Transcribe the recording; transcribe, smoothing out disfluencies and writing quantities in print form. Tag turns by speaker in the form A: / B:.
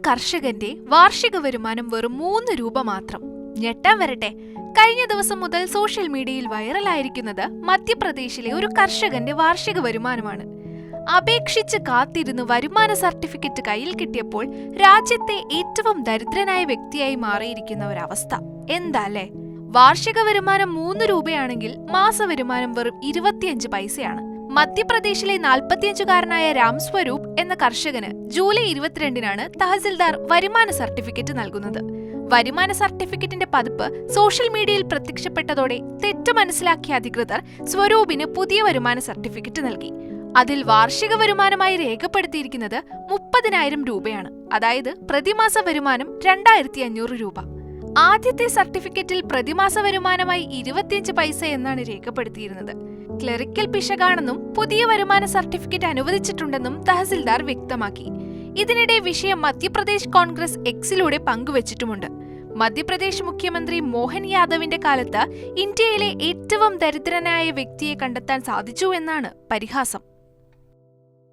A: കർഷകന്റെ വാർഷിക വരുമാനം വെറും 3 രൂപ മാത്രം. ഞെട്ടാൻ വരട്ടെ, കഴിഞ്ഞ ദിവസം മുതൽ സോഷ്യൽ മീഡിയയിൽ വൈറലായിരിക്കുന്നത് മധ്യപ്രദേശിലെ ഒരു കർഷകന്റെ വാർഷിക വരുമാനമാണ്. അപേക്ഷിച്ച് കാത്തിരുന്ന് വരുമാന സർട്ടിഫിക്കറ്റ് കയ്യിൽ കിട്ടിയപ്പോൾ രാജ്യത്തെ ഏറ്റവും ദരിദ്രനായ വ്യക്തിയായി മാറിയിരിക്കുന്ന ഒരവസ്ഥ. എന്താല്ലേ? വാർഷിക വരുമാനം 3 രൂപയാണെങ്കിൽ മാസവരുമാനം വെറും 25 പൈസയാണ്. മധ്യപ്രദേശിലെ 45-കാരനായ രാം സ്വരൂപ് എന്ന കർഷകന് ജൂലൈ 22-നാണ് തഹസിൽദാർ വരുമാന സർട്ടിഫിക്കറ്റ് നൽകുന്നത്. വരുമാന സർട്ടിഫിക്കറ്റിന്റെ പതിപ്പ് സോഷ്യൽ മീഡിയയിൽ പ്രത്യക്ഷപ്പെട്ടതോടെ തെറ്റ് മനസ്സിലാക്കിയ അധികൃതർ സ്വരൂപിന് പുതിയ വരുമാന സർട്ടിഫിക്കറ്റ് നൽകി. അതിൽ വാർഷിക വരുമാനമായി രേഖപ്പെടുത്തിയിരിക്കുന്നത് 30,000 രൂപയാണ്. അതായത് പ്രതിമാസ വരുമാനം 2,500 രൂപ. ആദ്യത്തെ സർട്ടിഫിക്കറ്റിൽ പ്രതിമാസ വരുമാനമായി 25 പൈസ എന്നാണ് രേഖപ്പെടുത്തിയിരുന്നത്. ക്ലറിക്കൽ പിശകാണെന്നും പുതിയ വരുമാന സർട്ടിഫിക്കറ്റ് അനുവദിച്ചിട്ടുണ്ടെന്നും തഹസിൽദാർ വ്യക്തമാക്കി. ഇതിനിടെ വിഷയം മധ്യപ്രദേശ് കോൺഗ്രസ് എക്സിലൂടെ പങ്കുവച്ചിട്ടുമുണ്ട്. മധ്യപ്രദേശ് മുഖ്യമന്ത്രി മോഹൻ യാദവിന്റെ കാലത്ത് ഇന്ത്യയിലെ ഏറ്റവും ദരിദ്രനായ വ്യക്തിയെ കണ്ടെത്താൻ സാധിച്ചു എന്നാണ് പരിഹാസം.